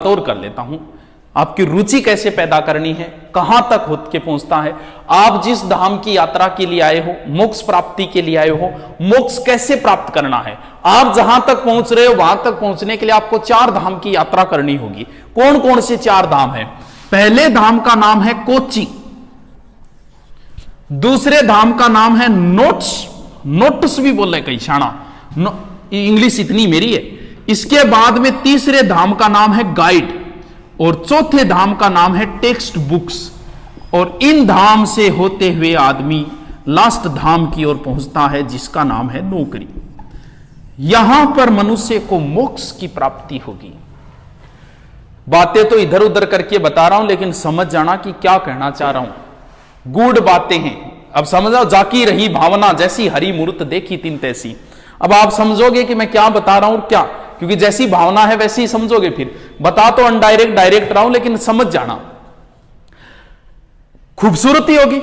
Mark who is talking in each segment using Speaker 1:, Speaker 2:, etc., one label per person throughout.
Speaker 1: और कर लेता हूं। आपकी रुचि कैसे पैदा करनी है, कहां तक होत के पहुंचता है, आप जिस धाम की यात्रा के लिए आए हो, मोक्ष प्राप्ति के लिए आए हो, मोक्ष कैसे प्राप्त करना है, आप जहां तक पहुंच रहे हो वहां तक पहुंचने के लिए आपको 4 धाम की यात्रा करनी होगी। कौन कौन से 4 धाम है? पहले धाम का नाम है कोच्चि, दूसरे धाम का नाम है नोट्स भी बोल रहे कई शाना, इंग्लिश इतनी मेरी है। इसके बाद में तीसरे धाम का नाम है गाइड और चौथे धाम का नाम है टेक्स्ट बुक्स। और इन धाम से होते हुए आदमी लास्ट धाम की ओर पहुंचता है जिसका नाम है नौकरी। यहां पर मनुष्य को मोक्ष की प्राप्ति होगी। बातें तो इधर उधर करके बता रहा हूं, लेकिन समझ जाना कि क्या कहना चाह रहा हूं। गूढ़ बातें हैं, अब समझो। जाकी रही भावना जैसी हरी मूर्त देखी तिन तैसी। अब आप समझोगे कि मैं क्या बता रहा हूं और क्या, क्योंकि जैसी भावना है वैसे ही समझोगे। फिर बता तो अनडायरेक्ट डायरेक्ट रहा हूं, लेकिन समझ जाना। खूबसूरती होगी,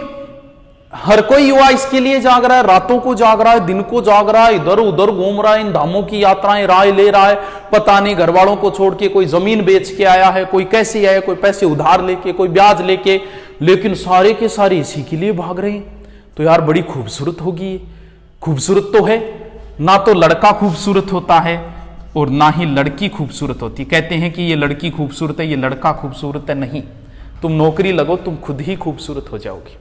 Speaker 1: हर कोई युवा इसके लिए जाग रहा है, रातों को जाग रहा है, दिन को जाग रहा है, इधर उधर घूम रहा है, इन धामों की यात्राएं राय ले रहा है। पता नहीं घर वालों को छोड़ के कोई जमीन बेच के आया है, कोई कैसे आया, कोई पैसे उधार लेके, कोई ब्याज लेके, लेकिन सारे के सारे इसी के लिए भाग रहे हैं। तो यार बड़ी खूबसूरत होगी। खूबसूरत तो है ना, तो लड़का खूबसूरत होता है और ना ही लड़की खूबसूरत होती। कहते हैं कि ये लड़की खूबसूरत है, ये लड़का खूबसूरत है। नहीं, तुम नौकरी लगो, तुम खुद ही खूबसूरत हो जाओगे।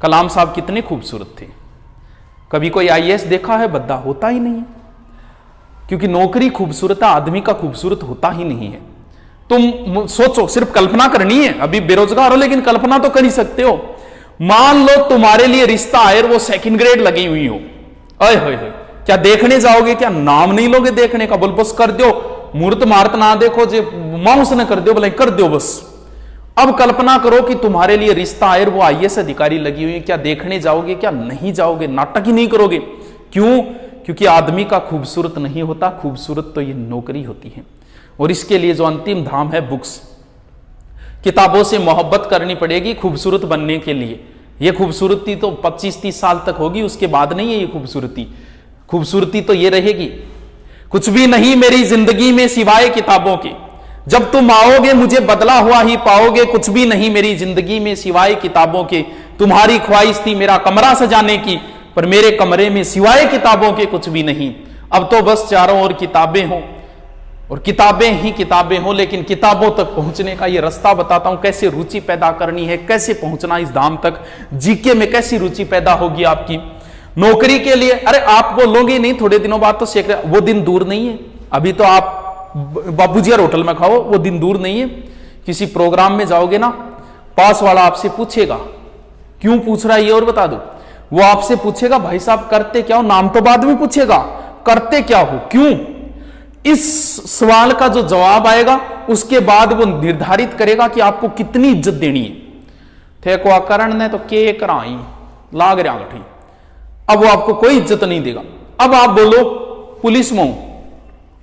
Speaker 1: कलाम साहब कितने खूबसूरत थे। कभी कोई आईएएस देखा है? बद्दा होता ही नहीं है, क्योंकि नौकरी खूबसूरत है, आदमी का खूबसूरत होता ही नहीं है। तुम सोचो, सिर्फ कल्पना करनी है। अभी बेरोजगार हो लेकिन कल्पना तो कर ही सकते हो। मान लो तुम्हारे लिए रिश्ता आए, वो 2nd ग्रेड लगी हुई हो, अय होय, क्या देखने जाओगे? क्या नाम नहीं लोगे देखने का? बोल बस कर दो, मूर्त मार्त ना देखो, जे मांस न कर दो, बोले कर दो बस। अब कल्पना करो कि तुम्हारे लिए रिश्ता आए, वो आईएएस अधिकारी लगी हुई है, क्या देखने जाओगे? क्या नहीं जाओगे? नाटक ही नहीं करोगे। क्यों? क्योंकि आदमी का खूबसूरत नहीं होता, खूबसूरत तो ये नौकरी होती है। और इसके लिए जो अंतिम धाम है बुक्स, किताबों से मोहब्बत करनी पड़ेगी खूबसूरत बनने के लिए। ये खूबसूरती तो 25-30 साल तक होगी, उसके बाद नहीं है ये खूबसूरती। खूबसूरती तो ये रहेगी, कुछ भी नहीं मेरी जिंदगी में सिवाय किताबों के। जब तुम आओगे मुझे बदला हुआ ही पाओगे, कुछ भी नहीं मेरी जिंदगी में सिवाय किताबों के। तुम्हारी ख्वाहिश थी मेरा कमरा सजाने की, पर मेरे कमरे में सिवाय किताबों के कुछ भी नहीं। अब तो बस चारों ओर किताबें हों और किताबें ही किताबें हों। लेकिन किताबों तक पहुंचने का ये रास्ता बताता हूं, कैसे रुचि पैदा करनी है, कैसे पहुंचना इस धाम तक। जीके में कैसी रुचि पैदा होगी आपकी। नौकरी के लिए, अरे आप बोलोगे नहीं थोड़े दिनों बाद तो वो दिन दूर नहीं है। अभी तो आप बाबूजी होटल में खाओ, वो दिन दूर नहीं है। किसी प्रोग्राम में जाओगे ना, पास वाला आपसे पूछेगा, क्यों पूछ रहा है ये और बता दो। वो आपसे पूछेगा भाई साहब करते क्या हो, नाम तो बाद में पूछेगा, करते क्या हो, क्यों। इस सवाल का जो जवाब आएगा उसके बाद वो निर्धारित करेगा कि आपको कितनी इज्जत देनी है। थे को करण ने तो के कराई लाग रहा गठी, अब वो आपको कोई इज्जत नहीं देगा। अब आप बोलो पुलिस में हूं,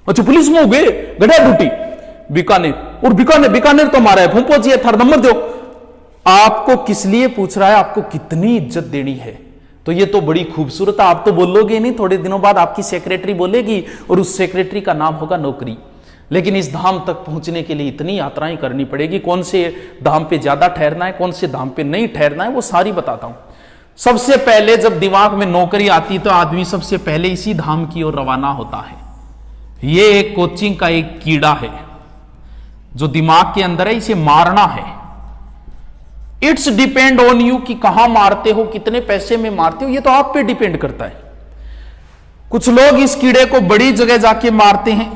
Speaker 1: अच्छा पुलिस में हो गए, गढ़ा ड्यूटी बीकानेर, और बीकानेर तो हमारा है, फूंपो जी थर्ड नंबर दो। आपको किस लिए पूछ रहा है, आपको कितनी इज्जत देनी है। तो ये तो बड़ी खूबसूरत है। आप तो बोलोगे नहीं, थोड़े दिनों बाद आपकी सेक्रेटरी बोलेगी और उस सेक्रेटरी का नाम होगा नौकरी। लेकिन इस धाम तक पहुंचने के लिए इतनी यात्राएं करनी पड़ेगी। कौन से धाम पे ज्यादा ठहरना है, कौन से धाम पे नहीं ठहरना है, वो सारी बताता हूं। सबसे पहले जब दिमाग में नौकरी आती तो आदमी सबसे पहले इसी धाम की ओर रवाना होता है। ये एक कोचिंग का एक कीड़ा है जो दिमाग के अंदर है, इसे मारना है। इट्स डिपेंड ऑन यू कि कहां मारते हो, कितने पैसे में मारते हो, ये तो आप पे डिपेंड करता है। कुछ लोग इस कीड़े को बड़ी जगह जाके मारते हैं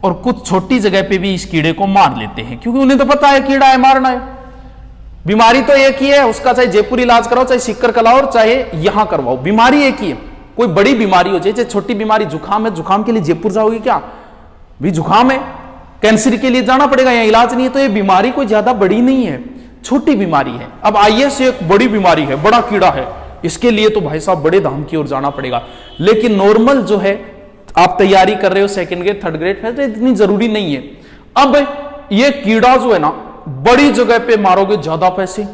Speaker 1: और कुछ छोटी जगह पे भी इस कीड़े को मार लेते हैं, क्योंकि उन्हें तो पता है कीड़ा है, मारना है। बीमारी तो एक ही है, उसका चाहे जयपुर इलाज कराओ, चाहे सिक्कर कराओ, चाहे यहां करवाओ, बीमारी एक ही है। कोई बड़ी बीमारी हो जाए, छोटी बीमारी जुकाम है, जुकाम के लिए जयपुर जाओगे क्या? भी जुकाम है, कैंसर के लिए जाना पड़ेगा, यहाँ इलाज नहीं है। तो ये बीमारी कोई ज्यादा बड़ी नहीं है, छोटी बीमारी है। अब आईएएस एक बड़ी बीमारी है, बड़ा कीड़ा है, इसके लिए तो भाई साहब बड़े धाम की ओर जाना पड़ेगा। लेकिन नॉर्मल जो है, आप तैयारी कर रहे हो 2nd ग्रेड 3rd ग्रेड, तो इतनी जरूरी नहीं है। अब ये कीड़ा जो है ना, बड़ी जगह पे मारोगे ज्यादा पैसे,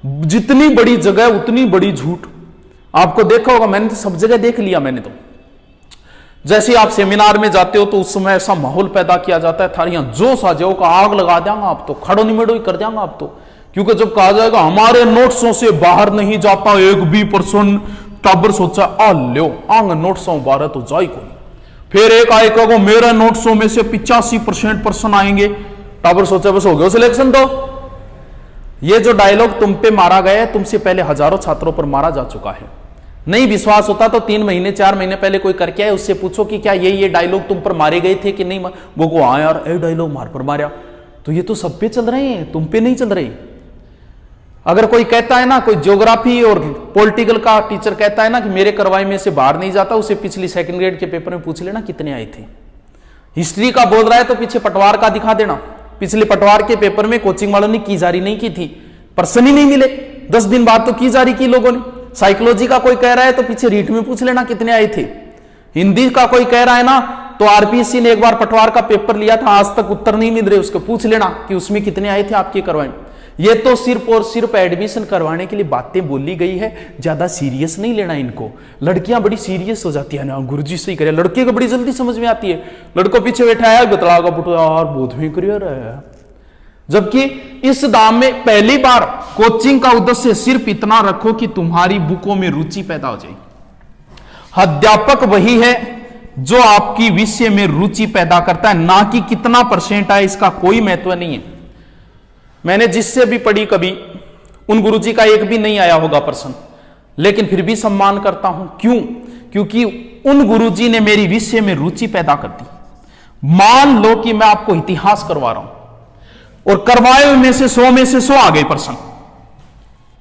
Speaker 1: जितनी बड़ी जगह उतनी बड़ी झूठ। आपको देखा होगा, मैंने तो सब जगह देख लिया। मैंने तो जैसे आप सेमिनार में जाते हो तो उस समय ऐसा माहौल पैदा किया जाता है, थारियां जोश आ जाओ का आग लगा देंगे आप तो, खड़ो निमेड़ो ही कर देंगे आप तो। क्योंकि जब कहा जाएगा हमारे नोट्सों से बाहर नहीं जाता एक भी पर्सन, टाबर सोचा आ लो आंग नोट्सों बारह तो जाई को। फिर एक आए कहो मेरे नोट्सों में से 85% पर्सन आएंगे, टाबर सोचा बस हो गया सिलेक्शन। तो ये जो डायलॉग तुम पे मारा गया है, तुमसे पहले हजारों छात्रों पर मारा जा चुका है। नहीं विश्वास होता तो 3 महीने 4 महीने पहले कोई करके आए, उससे पूछो कि क्या ये डायलॉग तुम पर मारे गए थे कि नहीं। वो को हाँ यार ये डायलॉग मार पर मारा, तो ये तो सब पे चल रहे हैं, तुम पे नहीं चल रहे। अगर कोई कहता है ना, कोई ज्योग्राफी और पॉलिटिकल का टीचर कहता है ना कि मेरे करवाई में से बाहर नहीं जाता, उसे पिछली 2nd ग्रेड के पेपर में पूछ लेना कितने आए थे। हिस्ट्री का बोल रहा है तो पीछे पटवार का दिखा देना, पिछले पटवार के पेपर में कोचिंग वालों ने की जारी नहीं की थी, पर्सन ही नहीं मिले, 10 दिन बाद तो की जारी की लोगों ने। साइकोलॉजी का कोई कह रहा है तो पीछे रीट में पूछ लेना कितने आए थे। हिंदी का कोई कह रहा है ना तो आरपीएससी ने एक बार पटवार का पेपर लिया था, आज तक उत्तर नहीं मिल रहे, उसको पूछ लेना कि उसमें कितने आए थे आपके करवाए। ये तो सिर्फ और सिर्फ एडमिशन करवाने के लिए बातें बोली गई है, ज्यादा सीरियस नहीं लेना इनको। लड़कियां बड़ी सीरियस हो जाती है ना, गुरुजी से ही करे, लड़के को बड़ी जल्दी समझ में आती है। लड़कों पीछे बैठा है बतलागा पुटो यार बहुत में क्लियर है, जबकि इस दाम में पहली बार कोचिंग का उद्देश्य सिर्फ इतना रखो कि तुम्हारी बुकों में रुचि पैदा हो जाए। अध्यापक वही है जो आपकी विषय में रुचि पैदा करता है, ना कि कितना % है, इसका कोई महत्व नहीं है। मैंने जिससे भी पढ़ी कभी उन गुरुजी का एक भी नहीं आया होगा पर्सन, लेकिन फिर भी सम्मान करता हूं। क्यों? क्योंकि उन गुरुजी ने मेरी विषय में रुचि पैदा कर दी। मान लो कि मैं आपको इतिहास करवा रहा हूं और करवाए में से 100 में से 100 आ गए पर्सन,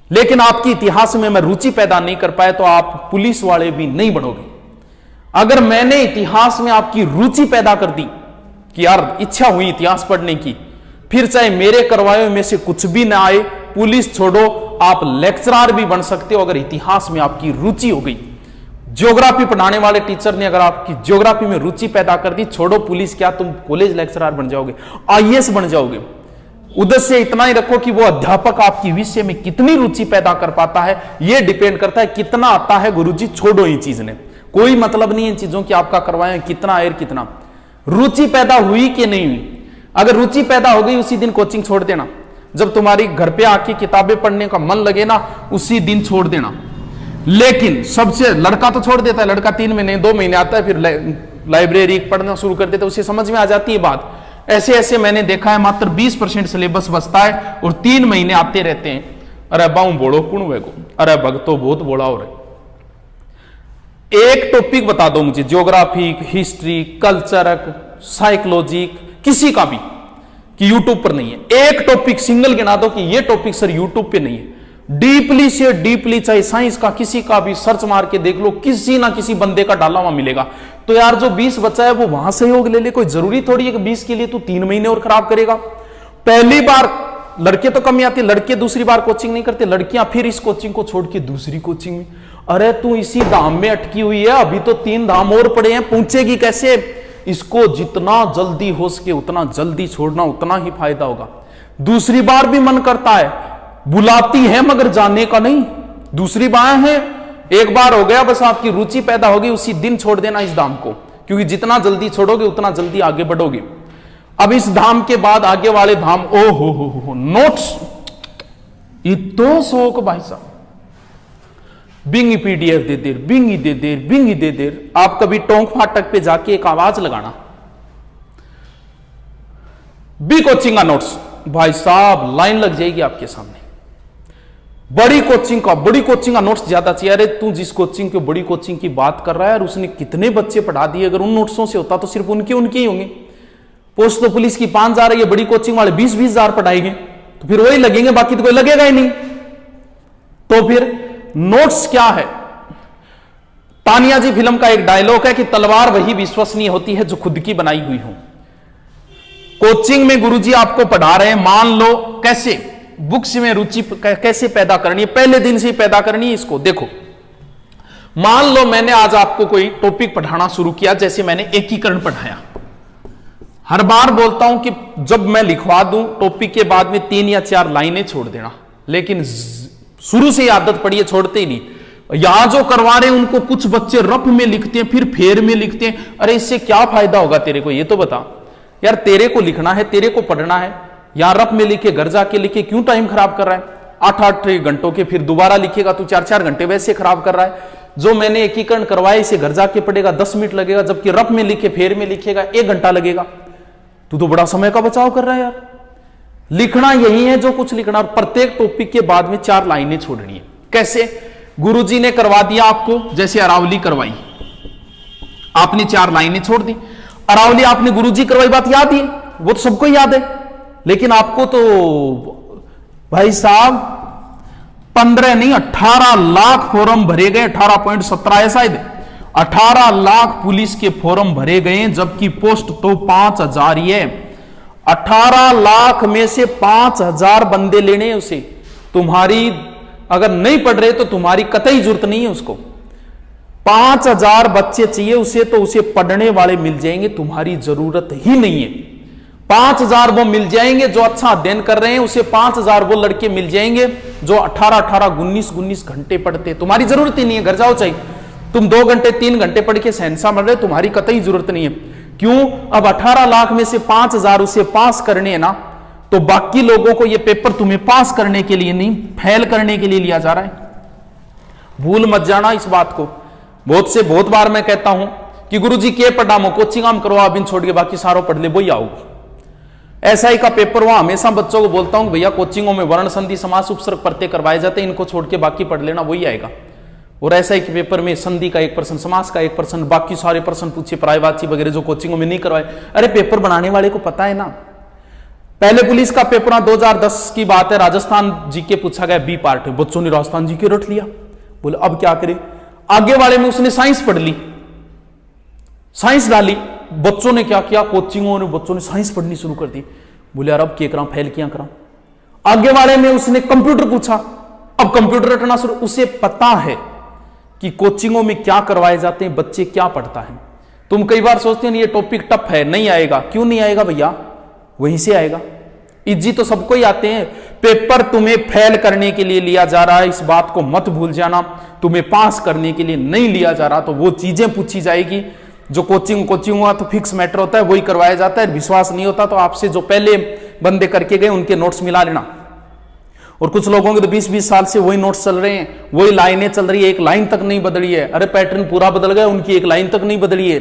Speaker 1: लेकिन आपकी इतिहास में मैं रुचि पैदा नहीं कर पाया तो आप पुलिस वाले भी नहीं बनोगे। अगर मैंने इतिहास में आपकी रुचि पैदा कर दी कि यार इच्छा हुई इतिहास पढ़ने की, फिर चाहे मेरे करवाए में से कुछ भी ना आए, पुलिस छोड़ो आप लेक्चरर भी बन सकते हो अगर इतिहास में आपकी रुचि हो गई। ज्योग्राफी पढ़ाने वाले टीचर ने अगर आपकी ज्योग्राफी में रुचि पैदा कर दी, छोड़ो पुलिस क्या, तुम कॉलेज लेक्चरर बन जाओगे, आईएएस बन जाओगे। उद्देश्य इतना ही रखो कि वो अध्यापक आपकी विषय में कितनी रुचि पैदा कर पाता है, यह डिपेंड करता है कितना आता है। गुरुजी छोड़ो इन चीज ने, कोई मतलब नहीं इन चीजों की आपका करवाएं कितना आए कितना, रुचि पैदा हुई कि नहीं हुई। अगर रुचि पैदा हो गई उसी दिन कोचिंग छोड़ देना, जब तुम्हारी घर पे आके किताबें पढ़ने का मन लगे ना उसी दिन छोड़ देना। लेकिन सबसे लड़का तो छोड़ देता है, लड़का 3 महीने 2 महीने आता है, फिर लाइब्रेरी पढ़ना शुरू कर देता है, उसे समझ में आ जाती है बात। ऐसे ऐसे मैंने देखा है मात्र 20% सिलेबस बचता है और 3 महीने आते रहते हैं। अरे बाऊ बोलो कुण वेगो, अरे भगतो बहुत बोला हो रहे। एक टॉपिक बता दो मुझे, ज्योग्राफी, हिस्ट्री, कल्चर, साइकोलॉजी, किसी का भी कि यूट्यूब पर नहीं है। एक टॉपिक सिंगल गिना दो कि ये टॉपिक सर यूट्यूब पे नहीं है। डीपली से डीपली चाहे साइंस का किसी का भी सर्च मार के देख लो, किसी ना किसी बंदे का डाला हुआ मिलेगा। तो यार जो 20 बच्चा है वो वहां सहयोग ले ले, कोई जरूरी थोड़ी है कि 20 के लिए तू 3 महीने और खराब करेगा। पहली बार लड़के तो कम ही आते, लड़के दूसरी बार कोचिंग नहीं करते, लड़कियां फिर इस कोचिंग को छोड़ के दूसरी कोचिंग में। अरे तू इसी धाम में अटकी हुई है, अभी तो 3 धाम और पड़े हैं, पहुंचेगी कैसे? इसको जितना जल्दी हो सके उतना जल्दी छोड़ना, उतना ही फायदा होगा। दूसरी बार भी मन करता है, बुलाती है मगर जाने का नहीं। दूसरी बार है, एक बार हो गया बस, आपकी रुचि पैदा होगी उसी दिन छोड़ देना इस धाम को, क्योंकि जितना जल्दी छोड़ोगे उतना जल्दी आगे बढ़ोगे। अब इस धाम के बाद आगे वाले धाम, ओ हो नोट्स, ये तो शौक भाई साहब, बिंगी पीडीएफ दे देर, बिंगी दे देर, बिंगी दे देर। आप कभी टोंक फाटक पे जाके एक आवाज लगाना, बी कोचिंग का नोट्स, भाई साहब लाइन लग जाएगी आपके सामने। बड़ी कोचिंग का नोट्स ज्यादा चाहिए। अरे तू जिस कोचिंग की बड़ी कोचिंग की बात कर रहा है, और उसने कितने बच्चे पढ़ा दिए, अगर उन नोट्सों से होता तो सिर्फ उनके ही होंगे। पोस्ट तो पुलिस की 5 जा रही है, बड़ी कोचिंग वाले 20-20 हजार पढ़ाएंगे, तो फिर वही लगेंगे, बाकी तो कोई लगेगा ही नहीं। तो फिर नोट्स क्या है? तानिया जी फिल्म का एक डायलॉग है कि तलवार वही विश्वसनीय होती है जो खुद की बनाई हुई हो। कोचिंग में गुरुजी आपको पढ़ा रहे हैं, मान लो कैसे बुक्स में रुचि कैसे पैदा करनी है, पहले दिन से ही पैदा करनी है इसको। देखो, मान लो मैंने आज आपको कोई टॉपिक पढ़ाना शुरू किया, जैसे मैंने एकीकरण पढ़ाया। हर बार बोलता हूं कि जब मैं लिखवा दूं टॉपिक के बाद में 3 या 4 लाइनें छोड़ देना, लेकिन शुरू से ही आदत पड़ी है, छोड़ते ही नहीं। यहां जो करवा रहे हैं उनको कुछ बच्चे रफ में लिखते हैं, फिर फेर में लिखते हैं। अरे इससे क्या फायदा होगा तेरे को, ये तो बता यार। तेरे को लिखना है, तेरे को पढ़ना है, यहां रफ में लिखे, घर जाके लिखे, क्यों टाइम खराब कर रहा है? 8-8 घंटों के फिर दोबारा लिखेगा तू, 4-4 घंटे वैसे खराब कर रहा है। जो मैंने एकीकरण करवाया इसे घर जाके पढ़ेगा 10 मिनट लगेगा, जबकि रफ में लिखे फेर में लिखेगा 1 घंटा लगेगा। तू तो बड़ा समय का बचाव कर रहा है यार। लिखना यही है जो कुछ लिखना, और प्रत्येक टॉपिक के बाद में 4 लाइनें छोड़नी है। कैसे? गुरुजी ने करवा दिया आपको, जैसे अरावली करवाई, आपने 4 लाइनें छोड़ दी। अरावली आपने गुरुजी करवाई, बात याद ही है, वो तो सबको याद है। लेकिन आपको तो भाई साहब 15 नहीं 18 लाख फॉर्म भरे गए, 18.17 है शायद, 18 लाख पुलिस के फॉर्म भरे गए, जबकि पोस्ट तो 5000 ही है। 18 लाख में से 5000 बंदे लेने हैं उसे। तुम्हारी अगर नहीं पढ़ रहे तो तुम्हारी कतई जरूरत नहीं है उसको। 5000 बच्चे चाहिए उसे, तो उसे पढ़ने वाले मिल जाएंगे, तुम्हारी जरूरत ही नहीं है। 5000 वो मिल जाएंगे जो अच्छा अध्ययन कर रहे हैं, उसे 5000 वो लड़के मिल जाएंगे जो 18-18 19-19 घंटे पढ़ते हैं। तुम्हारी जरूरत ही नहीं है, घर जाओ चाहिए। तुम 2 घंटे 3 घंटे पढ़ के सहनसा मर रहे, तुम्हारी कतई जरूरत नहीं है। क्यों? अब 18 लाख में से 5000 उसे पास करने हैं ना, तो बाकी लोगों को ये पेपर तुम्हें पास करने के लिए नहीं, फेल करने के लिए लिया जा रहा है। भूल मत जाना इस बात को। बहुत बार मैं कहता हूं कि गुरुजी के पढ़ामो कोचिंग हम करवा, अभी छोड़ के बाकी सारों पढ़ ले, वही आओगे। एसआई का पेपर वहां हमेशा बच्चों को बोलता हूं भैया कोचिंगों में वर्ण संधि समास उपसर्ग प्रत्यय करवाए जाते हैं, इनको छोड़ के बाकी पढ़ लेना, वही आएगा। और एसआई के पेपर में संधि का 1%, समास का 1%, बाकी सारे प्रश्न पूछे प्रायवाची वगैरह जो कोचिंगों में नहीं करवाए। अरे पेपर बनाने वाले को पता है ना। पहले पुलिस का पेपर 2010 की बात है, राजस्थान जीके पूछा गया, बी पार्ट है, बच्चों ने राजस्थान जीके रट लिया। बोले अब क्या करें? आगे वाले में उसने साइंस पढ़ ली, साइंस डाली, बच्चों ने क्या किया, कोचिंगों ने बच्चों ने साइंस पढ़नी शुरू कर दी। बोले यार अब क्या करा, फेल किया करा। आगे वाले में उसने कंप्यूटर पूछा, अब कंप्यूटर रटना शुरू। उसे पता है कि कोचिंगों में क्या करवाए जाते हैं, बच्चे क्या पढ़ता है। तुम कई बार सोचते हो ये टॉपिक टफ है, नहीं आएगा। क्यों नहीं आएगा भैया? वहीं से आएगा। इजी तो सबको ही आते हैं। पेपर तुम्हें फेल करने के लिए लिया जा रहा है, इस बात को मत भूल जाना। तुम्हें पास करने के लिए नहीं लिया जा रहा। तो वो चीजें पूछी जाएगी जो कोचिंग हुआ तो फिक्स मैटर होता है, वही करवाया जाता है। विश्वास नहीं होता तो आपसे जो पहले बंदे करके गए उनके नोट्स मिला लेना। और कुछ लोगों के तो 20-20 साल से वही नोट्स चल रहे हैं, वही लाइनें चल रही है, एक लाइन तक नहीं बदली है। अरे पैटर्न पूरा बदल गया, उनकी एक लाइन तक नहीं बदली है।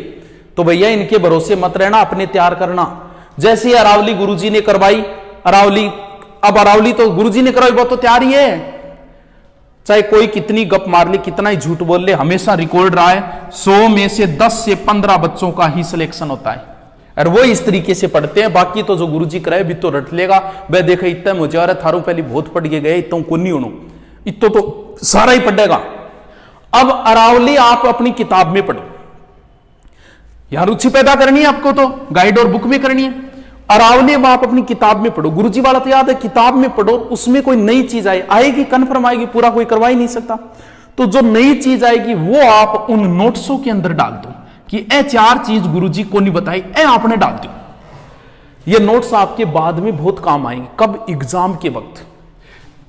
Speaker 1: तो भैया इनके भरोसे मत रहना, अपने तैयार करना। जैसे अरावली गुरुजी ने करवाई, अरावली तो गुरुजी ने करवाई, बहुत तो तैयार ही है। चाहे कोई कितनी गप मार ले, कितना ही झूठ बोल ले, हमेशा रिकॉर्ड रहा है 100 में से 10 से 15 बच्चों का ही सिलेक्शन होता है। और वो इस तरीके से पढ़ते हैं। बाकी तो जो गुरुजी कराए भी तो रट लेगा। वह देखे इतना मुझे और थारों पहले बहुत पढ़ के गए, इतना को नहीं होनो, इतो तो सारा ही पढ़ेगा। अब अरावली आप अपनी किताब में पढ़ो, यहां रुचि पैदा करनी है आपको, तो गाइड और बुक में करनी है। अरावली आप अपनी किताब में पढ़ो। गुरुजी वाला तो याद है, किताब में पढ़ो, उसमें कोई नई चीज आएगी, कन्फर्म आएगी, पूरा कोई करवा ही नहीं सकता। तो जो नई चीज आएगी वो आप उन नोट्सों के अंदर डाल दो कि ए 4 चीज गुरुजी को नहीं बताई, ए आपने डाल दो। ये नोट्स आपके बाद में बहुत काम आएंगे। कब? एग्जाम के वक्त।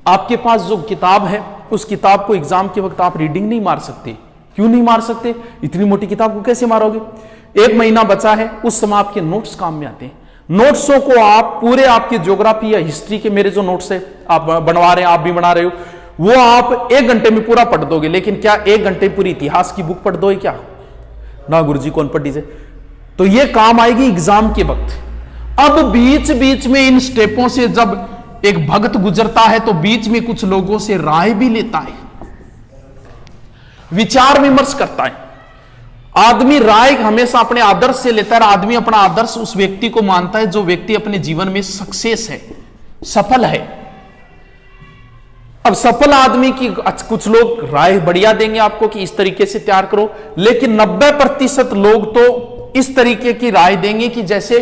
Speaker 1: आपके पास जो किताब है, उस किताब को एग्जाम के वक्त आप रीडिंग नहीं मार सकते। क्यों नहीं मार सकते? इतनी मोटी किताब को कैसे मारोगे? 1 महीना बचा है, उस समय आपके नोट्स काम में आते हैं। नोट्सों को आप पूरे आपके ज्योग्राफी या हिस्ट्री के मेरे जो नोट्स है आप बनवा रहे हैं, आप भी बना रहे हो, वो आप 1 घंटे में पूरा पढ़ दोगे। लेकिन क्या 1 घंटे पूरी इतिहास की बुक पढ़ दोगे क्या? ना गुरुजी कौन पढ़ी से। तो ये काम आएगी एग्जाम के वक्त। अब बीच बीच में इन स्टेपों से जब एक भक्त गुजरता है तो बीच में कुछ लोगों से राय भी लेता है, विचार विमर्श करता है। आदमी राय हमेशा अपने आदर्श से लेता है। आदमी अपना आदर्श उस व्यक्ति को मानता है जो व्यक्ति अपने जीवन में सक्सेस है, सफल है। अब सफल आदमी की कुछ लोग राय बढ़िया देंगे आपको कि इस तरीके से तैयार करो, लेकिन 90% लोग तो इस तरीके की राय देंगे कि जैसे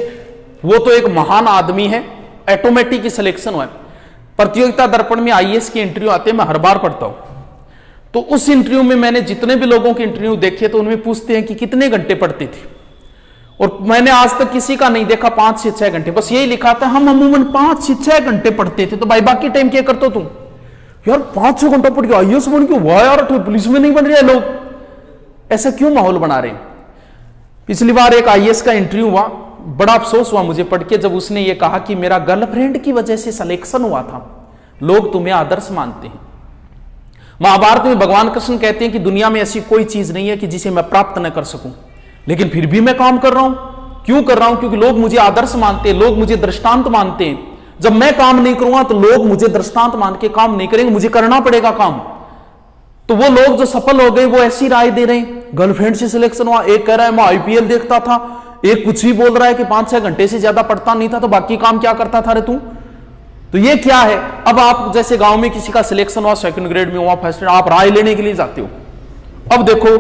Speaker 1: वो तो एक महान आदमी है, ऑटोमेटिक ही सिलेक्शन हुआ है। प्रतियोगिता दर्पण में आईएएस की इंटरव्यू आते हैं, मैं हर बार पढ़ता हूं। तो उस इंटरव्यू में मैंने जितने भी लोगों के इंटरव्यू देखे तो उनमें पूछते हैं कि कितने घंटे पढ़ते थे, और मैंने आज तक किसी का नहीं देखा 5 से 6 घंटे। बस यही लिखा था हम अमूमन 5 से 6 घंटे पढ़ते थे। तो भाई बाकी टाइम क्या करते हो तुम? यार 5-6 घंटा पढ़ के आईएएस बन के वाह यार, तो पुलिस में नहीं बन रहे लोग, ऐसा क्यों माहौल बना रहे हैं? पिछली बार एक आईएएस का इंटरव्यू हुआ, बड़ा अफसोस हुआ मुझे पढ़ के, जब उसने ये कहा कि मेरा गर्लफ्रेंड की वजह से सिलेक्शन हुआ था, लोग तुम्हें आदर्श मानते हैं। महाभारत में भगवान कृष्ण कहते हैं कि दुनिया में ऐसी कोई चीज नहीं है कि जिसे मैं प्राप्त न कर सकूं, लेकिन फिर भी मैं काम कर रहा हूं। क्यों कर रहा हूं? क्योंकि लोग मुझे आदर्श मानते हैं, लोग मुझे दृष्टांत मानते हैं। जब मैं काम नहीं करूंगा तो लोग मुझे दृष्टांत मान के काम नहीं करेंगे, मुझे करना पड़ेगा काम। तो वो लोग जो सफल हो गए वो ऐसी राय दे रहे हैं, गर्लफ्रेंड से सिलेक्शन हुआ, एक कह रहा है मैं आईपीएल देखता था, एक कुछ ही बोल रहा है कि 5-6 घंटे से ज्यादा पढ़ता नहीं था, तो बाकी काम क्या करता था रे तू? तो ये क्या है? अब आप जैसे गांव में किसी का सिलेक्शन हुआ, 2nd ग्रेड में हुआ, 1st ग्रेड, आप राय लेने के लिए जाते हो। अब देखो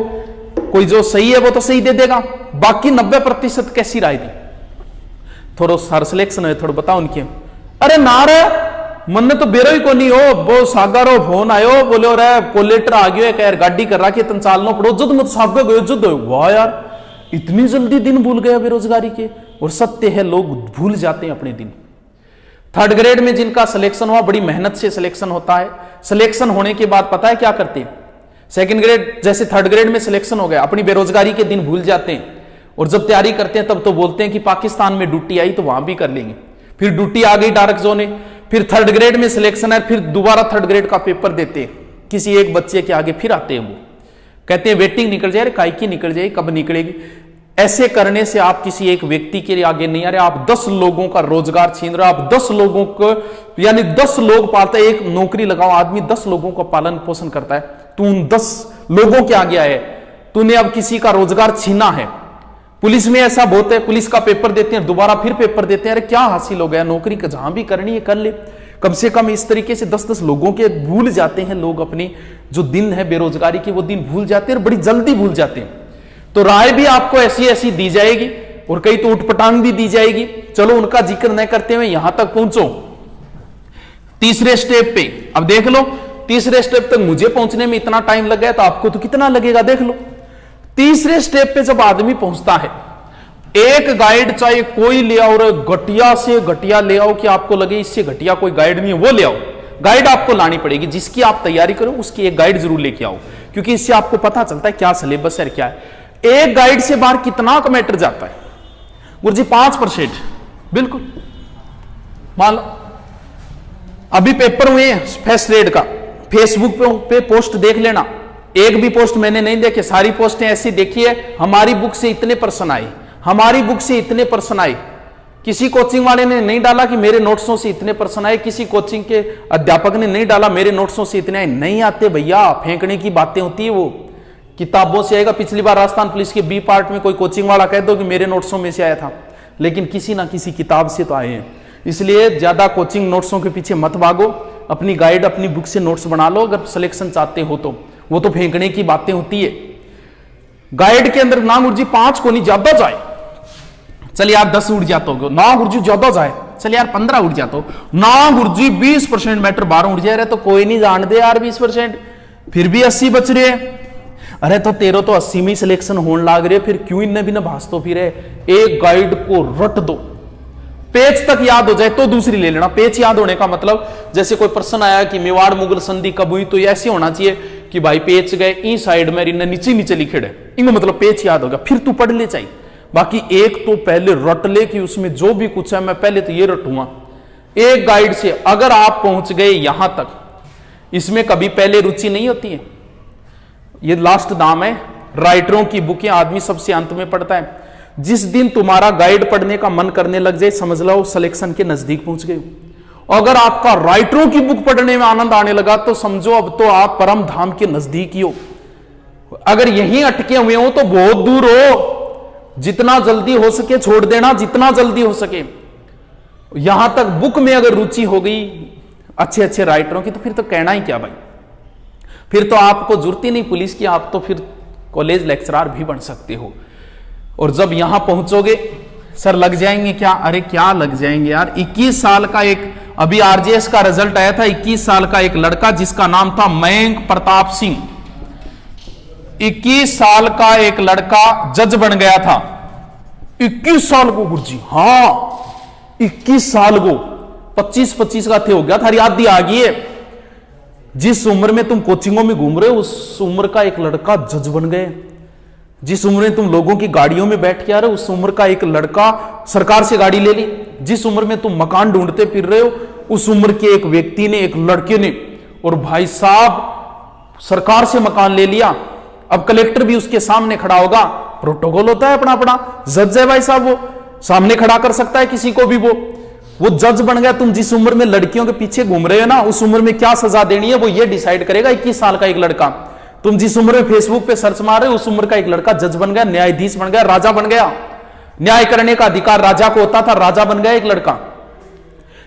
Speaker 1: कोई जो सही है वो तो सही दे देगा, बाकी 90% कैसी राय दी? थोड़ा सर सिलेक्शन है, थोड़ा बताओ उनके। अरे ना रे, मन तो बेरो ही को नहीं हो, वो सागारो फोन आयो, बोलो रे कोलेटर आ गयो है, यार गाड़ी कर रखी तुम चालनो पड़ो, जुद मत सागे गयो, जुद हो। वाह यार, इतनी जल्दी दिन भूल गए बेरोजगारी के। और सत्य है, लोग भूल जाते हैं अपने दिन। 3rd ग्रेड में जिनका सिलेक्शन हुआ, बड़ी मेहनत से सिलेक्शन होता है। सिलेक्शन होने के बाद पता है क्या करते हैं? 2nd ग्रेड जैसे 3rd ग्रेड में सिलेक्शन हो गया, अपनी बेरोजगारी के दिन भूल जाते हैं, और जब तैयारी करते हैं तब तो बोलते हैं कि पाकिस्तान में ड्यूटी आई तो वहां भी कर लेंगे। फिर ड्यूटी आ गई डार्क जोन में, फिर 3rd ग्रेड में सिलेक्शन है, फिर दोबारा 3rd ग्रेड का पेपर देते हैं, किसी एक बच्चे के आगे फिर आते हैं, वो कहते हैं वेटिंग निकल जाए, काय की निकल जाए, कब निकलेगी? ऐसे करने से आप किसी एक व्यक्ति के आगे नहीं आ रहे, आप 10 लोगों का रोजगार छीन रहे हो। आप 10 लोगों को, यानी 10 लोग पालते हैं, एक नौकरी लगाओ, आदमी 10 लोगों का पालन पोषण करता है, तू उन 10 लोगों के आगे आए, तूने अब किसी का रोजगार छीना है। पुलिस में ऐसा बहुत है, पुलिस का पेपर देते हैं, दोबारा फिर पेपर देते हैं, अरे क्या हासिल हो गया? नौकरी का जहां भी करनी है कर ले। कम से कम इस तरीके से 10-10 लोगों के भूल जाते हैं लोग, अपने जो दिन है बेरोजगारी के वो दिन भूल जाते हैं, और बड़ी जल्दी भूल जाते हैं। तो राय भी आपको ऐसी ऐसी दी जाएगी, और कई तो उठपटांग भी दी जाएगी। चलो उनका जिक्र न करते हुए यहां तक पहुंचो, 3रे स्टेप पे। अब देख लो, 3रे स्टेप तक मुझे पहुंचने में इतना टाइम लग गया, तो आपको तो कितना लगेगा देख लो। 3रे स्टेप पे जब आदमी पहुंचता है, एक गाइड चाहे कोई ले आओ, घटिया से घटिया ले आओ कि आपको लगे इससे घटिया कोई गाइड नहीं है, वो ले आओ। गाइड आपको लानी पड़ेगी, जिसकी आप तैयारी करो उसकी एक गाइड जरूर लेके आओ, क्योंकि इससे आपको पता चलता है क्या सिलेबस है, क्या है। एक गाइड से बाहर कितना का मैटर जाता है गुरुजी? 5%। बिल्कुल, मान लो अभी पेपर हुए हैं 1st ग्रेड का, फेसबुक पे पोस्ट देख लेना, एक भी पोस्ट मैंने नहीं देखे, सारी पोस्टें ऐसी देखी है, हमारी बुक से इतने पर्सन आए, हमारी बुक से इतने पर्सन आए। किसी कोचिंग वाले ने नहीं डाला कि मेरे नोट्सों से इतने पर्सन आए, किसी कोचिंग के अध्यापक ने नहीं डाला मेरे नोट्सों से इतने आए। नहीं आते भैया, फेंकने की बातें होती है, वो किताबों से आएगा। पिछली बार राजस्थान पुलिस के बी पार्ट में कोई कोचिंग वाला कह दो कि मेरे नोट्सों में से आया था, लेकिन किसी ना किसी किताब से तो आए हैं। इसलिए ज्यादा कोचिंग नोट्सों के पीछे मत भागो, अपनी गाइड अपनी बुक से नोट्स बना लो अगर सिलेक्शन चाहते हो तो। वो तो फेंकने की बातें होती है। गाइड के अंदर ना गुरुजी 5 को नहीं, ज्यादा जाए, चलिए आप 10 उड़ जाते हो ना गुरुजी, ज्यादा जाए, चलिए यार 15 उड़ जाते हो ना गुरुजी, 20% मैटर 12 उड़ जाए रहे तो कोई नहीं जान दे यार 20%, फिर भी 80 बच रहे हैं। अरे तो तेरो तो 80 में सिलेक्शन होने लाग रहे, फिर क्यों इन्हें भी ना भासतो फिर? एक गाइड को रट दो, पेज तक याद हो जाए तो दूसरी ले लेना। पेज याद होने का मतलब, जैसे कोई प्रश्न आया कि मेवाड़ मुगल संधि कब हुई, तो ऐसे होना चाहिए कि भाई पेज गए ई साइड में इन्हें नीचे नीचे लिखे है, इनको मतलब पेज याद होगा, फिर तू पढ़ ले चाहिए। बाकी एक तो पहले रट ले कि उसमें जो भी कुछ है मैं पहले तो ये रटूंगा। एक गाइड से अगर आप पहुंच गए यहां तक, इसमें कभी पहले रुचि नहीं होती है। ये लास्ट दाम है, राइटरों की बुकें आदमी सबसे अंत में पढ़ता है। जिस दिन तुम्हारा गाइड पढ़ने का मन करने लग जाए, समझ लो सिलेक्शन के नजदीक पहुंच गए। अगर आपका राइटरों की बुक पढ़ने में आनंद आने लगा तो समझो अब तो आप परम धाम के नजदीक ही हो। अगर यहीं अटके हुए हो तो बहुत दूर हो। जितना जल्दी हो सके छोड़ देना, जितना जल्दी हो सके। यहां तक बुक में अगर रुचि हो गई अच्छे अच्छे राइटरों की, तो फिर तो कहना ही क्या भाई, फिर तो आपको जरूरत ही नहीं पुलिस की, आप तो फिर कॉलेज लेक्चरर भी बन सकते हो। और जब यहां पहुंचोगे, सर लग जाएंगे क्या? अरे क्या लग जाएंगे यार। 21 साल का एक, अभी आरजेएस का रिजल्ट आया था, 21 साल का एक लड़का जिसका नाम था मयंक प्रताप सिंह, 21 साल का एक लड़का जज बन गया था। 21 साल को गुरुजी, हाँ 21 साल को, 25-25 का थे हो गया था, आधी आ गई है। जिस उम्र में तुम कोचिंगों में घूम रहे हो उस उम्र का एक लड़का जज बन गए। जिस उम्र में तुम लोगों की गाड़ियों में बैठ के आ रहे हो उस उम्र का एक लड़का सरकार से गाड़ी ले ली। जिस उम्र में तुम मकान ढूंढते फिर रहे हो उस उम्र के एक व्यक्ति ने, एक लड़के ने, और भाई साहब सरकार से मकान ले लिया। अब कलेक्टर भी उसके सामने खड़ा होगा, प्रोटोकॉल होता है अपना अपना, जज है भाई साहब, वो सामने खड़ा कर सकता है किसी को भी। वो जज बन गया। तुम जिस उम्र में लड़कियों के पीछे घूम रहे हो ना उस उम्र में क्या सजा देनी है वो ये डिसाइड करेगा 21 साल का एक लड़का। तुम जिस उम्र में फेसबुक पे सर्च मार रहे हो उस उम्र का एक लड़का जज बन गया, न्यायाधीश बन गया, राजा बन गया। न्याय करने का अधिकार राजा को होता था, राजा बन गया एक लड़का।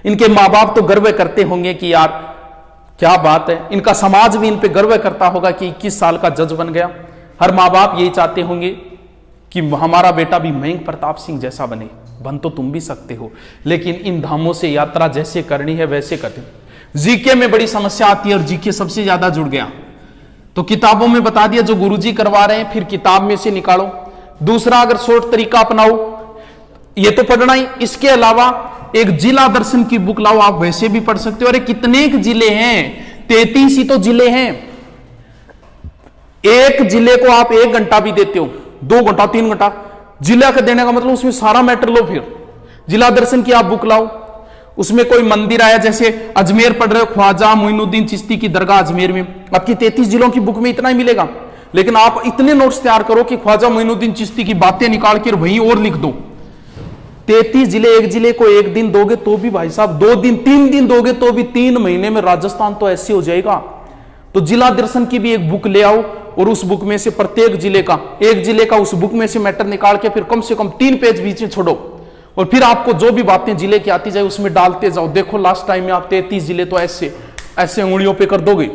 Speaker 1: इनके मां बाप तो गर्व करते होंगे कि यार क्या बात है, इनका समाज भी इन पे गर्व करता होगा कि 21 साल का जज बन गया। हर मां बाप यही चाहते होंगे कि हमारा बेटा भी मयंक प्रताप सिंह जैसा बने। बन तो तुम भी सकते हो, लेकिन इन धामों से यात्रा जैसे करनी है वैसे करते। जीके में बड़ी समस्या आती है और जीके सबसे ज्यादा जुड़ गया। तो किताबों में बता दिया जो गुरुजी करवा रहे हैं, फिर किताब में से निकालो। दूसरा, अगर शॉर्ट तरीका अपनाओ, ये तो पढ़ना ही, इसके अलावा एक जिला दर्शन की बुक लाओ, आप वैसे भी पढ़ सकते हो। अरे कितने जिले हैं, 33 ही तो जिले हैं। एक जिले को आप 1 घंटा भी देते हो, 2 घंटा 3 घंटा जिला का देने का मतलब उसमें सारा मैटर लो। फिर जिला दर्शन की आप बुक लाओ, उसमें कोई मंदिर आया, जैसे अजमेर पढ़ रहे हो, ख्वाजा मोइनुद्दीन चिश्ती की दरगाह अजमेर में, आपकी 33 जिलों की बुक में इतना ही मिलेगा। लेकिन आप इतने नोट्स तैयार करो कि ख्वाजा मोइनुद्दीन चिश्ती की बातें निकाल के वहीं और लिख दो। 33 जिले, एक जिले को 1 दिन दोगे तो भी भाई साहब 2 दिन 3 दिन दोगे तो भी 3 महीने में राजस्थान तो ऐसे हो जाएगा। तो जिला दर्शन की भी एक बुक ले आओ और उस बुक में से प्रत्येक जिले का, एक जिले का उस बुक में से मैटर निकाल के फिर कम से कम 3 पेज बीच में छोड़ो और फिर आपको जो भी बातें जिले की आती जाए उसमें डालते जाओ। देखो लास्ट टाइम में आप 33 जिले तो ऐसे ऐसे उंगलियों पे कर दोगे।